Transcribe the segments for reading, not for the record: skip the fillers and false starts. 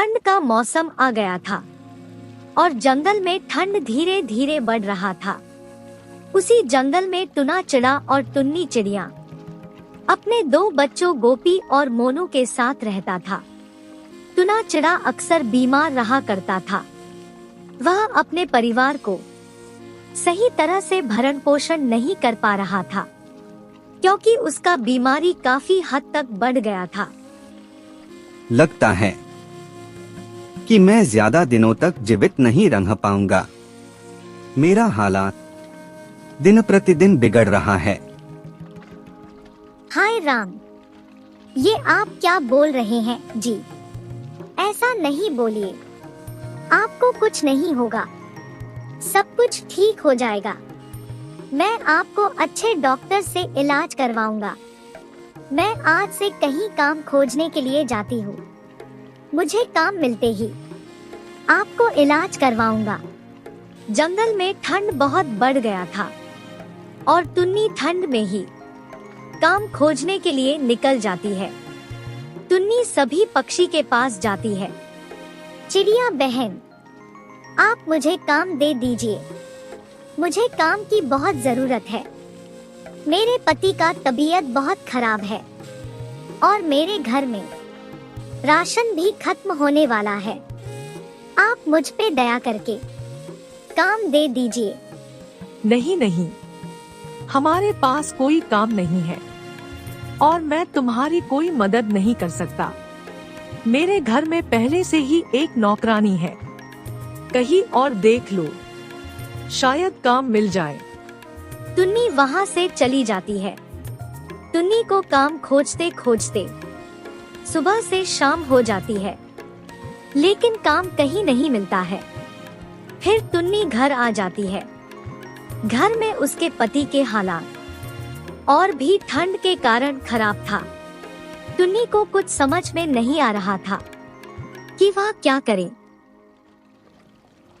ठंड का मौसम आ गया था और जंगल में ठंड धीरे धीरे बढ़ रहा था। उसी जंगल में टुना चिड़ा और टुन्नी चिड़िया अपने दो बच्चों गोपी और मोनू के साथ रहता था। टुना चिड़ा अक्सर बीमार रहा करता था। वह अपने परिवार को सही तरह से भरण पोषण नहीं कर पा रहा था, क्योंकि उसका बीमारी काफी हद तक बढ़ गया था। लगता है कि मैं ज्यादा दिनों तक जीवित नहीं रह पाऊंगा। मेरा हालात दिन प्रतिदिन बिगड़ रहा है। हाय राम, ये आप क्या बोल रहे हैं जी? ऐसा नहीं बोलिए, आपको कुछ नहीं होगा, सब कुछ ठीक हो जाएगा। मैं आपको अच्छे डॉक्टर से इलाज करवाऊंगा। मैं आज से कहीं काम खोजने के लिए जाती हूँ। मुझे काम मिलते ही आपको इलाज करवाऊंगा। जंगल में ठंड बहुत बढ़ गया था और टुन्नी ठंड में ही काम खोजने के लिए निकल जाती है। टुन्नी सभी पक्षी के पास जाती है। चिड़िया बहन, आप मुझे काम दे दीजिए। मुझे काम की बहुत जरूरत है। मेरे पति का तबीयत बहुत खराब है और मेरे घर में राशन भी खत्म होने वाला है। आप मुझ पे दया करके काम दे दीजिए। नहीं नहीं, हमारे पास कोई काम नहीं है और मैं तुम्हारी कोई मदद नहीं कर सकता। मेरे घर में पहले से ही एक नौकरानी है। कहीं और देख लो, शायद काम मिल जाए। टुन्नी वहाँ से चली जाती है। टुन्नी को काम खोजते खोजते सुबह से शाम हो जाती है, लेकिन काम कहीं नहीं मिलता है। फिर टुन्नी घर आ जाती है। घर में उसके पति के हालात और भी ठंड के कारण खराब था। टुन्नी को कुछ समझ में नहीं आ रहा था कि वह क्या करे।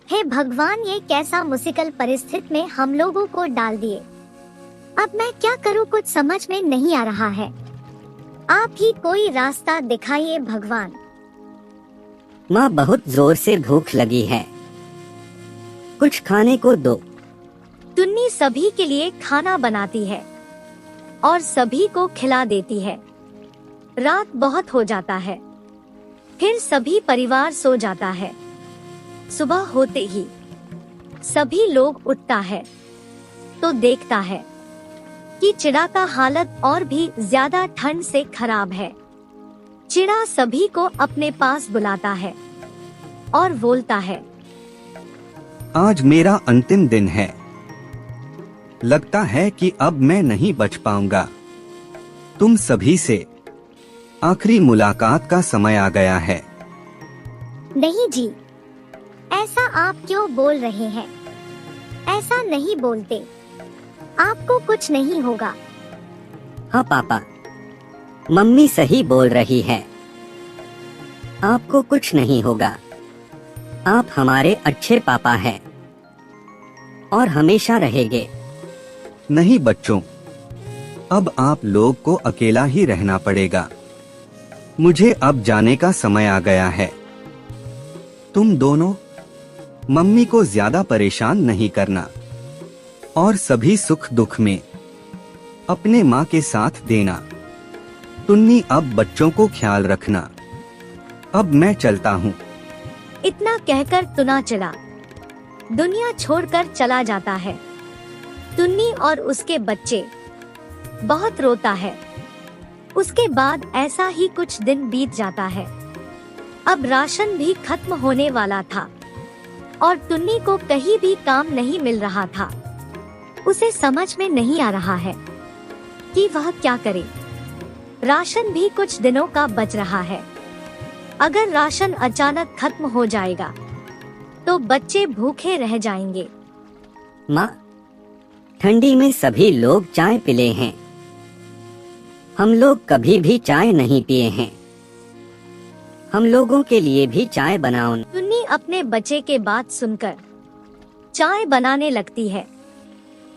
हे भगवान, ये कैसा मुश्किल परिस्थिति में हम लोगों को डाल दिए। अब मैं क्या करूं, कुछ समझ में नहीं आ रहा है। आप ही कोई रास्ता दिखाइए भगवान। माँ, बहुत जोर से भूख लगी है, कुछ खाने को दो। टुन्नी सभी के लिए खाना बनाती है और सभी को खिला देती है। रात बहुत हो जाता है। फिर सभी परिवार सो जाता है। सुबह होते ही सभी लोग उठता है तो देखता है कि चिड़ा का हालत और भी ज्यादा ठंड से खराब है। चिड़ा सभी को अपने पास बुलाता है और बोलता है, आज मेरा अंतिम दिन है। लगता है कि अब मैं नहीं बच पाऊंगा। तुम सभी से आखिरी मुलाकात का समय आ गया है। नहीं जी, ऐसा आप क्यों बोल रहे हैं? ऐसा नहीं बोलते, आपको कुछ नहीं होगा। हाँ पापा, मम्मी सही बोल रही है, आपको कुछ नहीं होगा। आप हमारे अच्छे पापा हैं और हमेशा रहेंगे। नहीं बच्चों, अब आप लोग को अकेला ही रहना पड़ेगा। मुझे अब जाने का समय आ गया है। तुम दोनों मम्मी को ज्यादा परेशान नहीं करना और सभी सुख दुख में अपने माँ के साथ देना। टुन्नी, अब बच्चों को ख्याल रखना। अब मैं चलता हूँ। इतना कहकर टुना चिड़ा दुनिया छोड़कर चला जाता है। टुन्नी और उसके बच्चे बहुत रोता है। उसके बाद ऐसा ही कुछ दिन बीत जाता है। अब राशन भी खत्म होने वाला था और टुन्नी को कहीं भी काम नहीं मिल रहा था। उसे समझ में नहीं आ रहा है कि वह क्या करे। राशन भी कुछ दिनों का बच रहा है। अगर राशन अचानक खत्म हो जाएगा तो बच्चे भूखे रह जाएंगे। माँ, ठंडी में सभी लोग चाय पिले हैं, हम लोग कभी भी चाय नहीं पिए हैं। हम लोगों के लिए भी चाय बनाओ। टुन्नी अपने बच्चे के बात सुनकर चाय बनाने लगती है।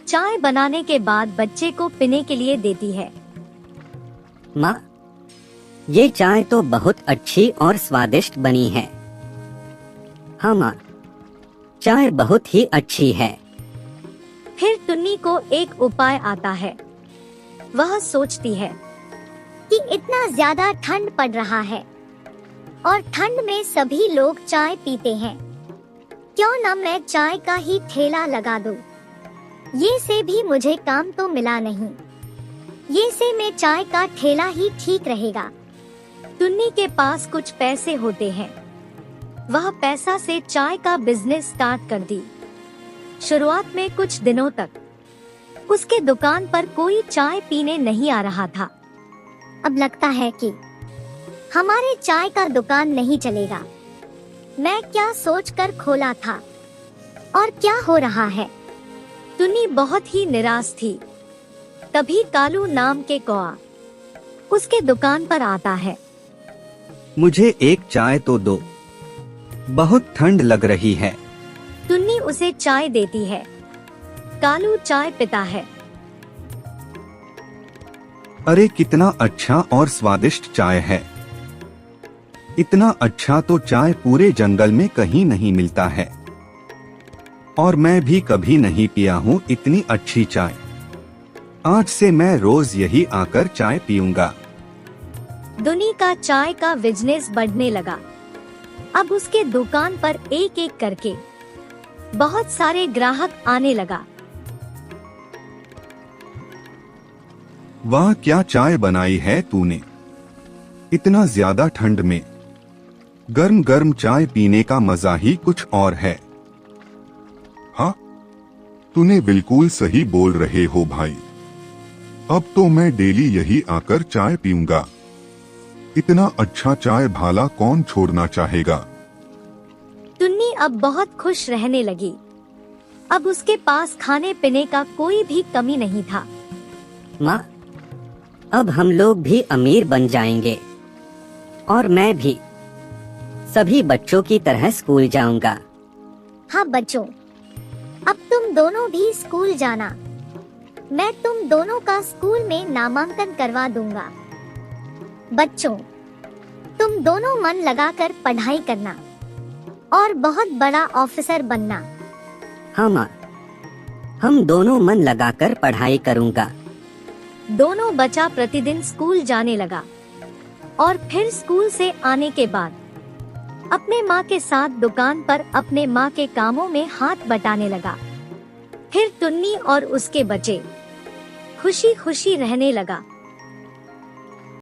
चाय बनाने के बाद बच्चे को पीने के लिए देती है। माँ, ये चाय तो बहुत अच्छी और स्वादिष्ट बनी है। हाँ माँ, चाय बहुत ही अच्छी है। फिर टुन्नी को एक उपाय आता है। वह सोचती है कि इतना ज्यादा ठंड पड़ रहा है और ठंड में सभी लोग चाय पीते हैं, क्यों न मैं चाय का ही ठेला लगा दूं। ये से भी मुझे काम तो मिला नहीं, ये से मैं चाय का ठेला ही ठीक रहेगा। टुन्नी के पास कुछ पैसे होते हैं। वह पैसा से चाय का बिजनेस स्टार्ट कर दी। शुरुआत में कुछ दिनों तक उसके दुकान पर कोई चाय पीने नहीं आ रहा था। अब लगता है कि हमारे चाय का दुकान नहीं चलेगा। मैं क्या सोचकर खोला था और क्या हो रहा है। टुन्नी बहुत ही निराश थी। तभी कालू नाम के कौआ उसके दुकान पर आता है। मुझे एक चाय तो दो, बहुत ठंड लग रही है। टुन्नी उसे चाय देती है। कालू चाय पीता है। अरे कितना अच्छा और स्वादिष्ट चाय है। इतना अच्छा तो चाय पूरे जंगल में कहीं नहीं मिलता है, और मैं भी कभी नहीं पिया हूँ इतनी अच्छी चाय। आज से मैं रोज यही आकर चाय पीऊंगा। टुन्नी का चाय का बिजनेस बढ़ने लगा। अब उसके दुकान पर एक एक करके बहुत सारे ग्राहक आने लगा। वाह, क्या चाय बनाई है तूने। इतना ज्यादा ठंड में गर्म गर्म चाय पीने का मजा ही कुछ और है। हाँ, तूने बिल्कुल सही बोल रहे हो भाई। अब तो मैं डेली यही आकर चाय पीऊंगा। इतना अच्छा चाय भाला कौन छोड़ना चाहेगा। टुन्नी अब बहुत खुश रहने लगी। अब उसके पास खाने पीने का कोई भी कमी नहीं था। माँ, अब हम लोग भी अमीर बन जाएंगे और मैं भी सभी बच्चों की तरह स्कूल जाऊंगा। हाँ बच्चों, अब तुम दोनों भी स्कूल जाना। मैं तुम दोनों का स्कूल में नामांकन करवा दूंगा। बच्चों, तुम दोनों मन लगाकर पढ़ाई करना और बहुत बड़ा ऑफिसर बनना। हाँ माँ, हम दोनों मन लगाकर पढ़ाई करूंगा। दोनों बच्चा प्रतिदिन स्कूल जाने लगा और फिर स्कूल से आने के बाद अपने माँ के साथ दुकान पर अपने माँ के कामों में हाथ बटाने लगा। फिर टुन्नी और उसके बच्चे खुशी खुशी रहने लगा।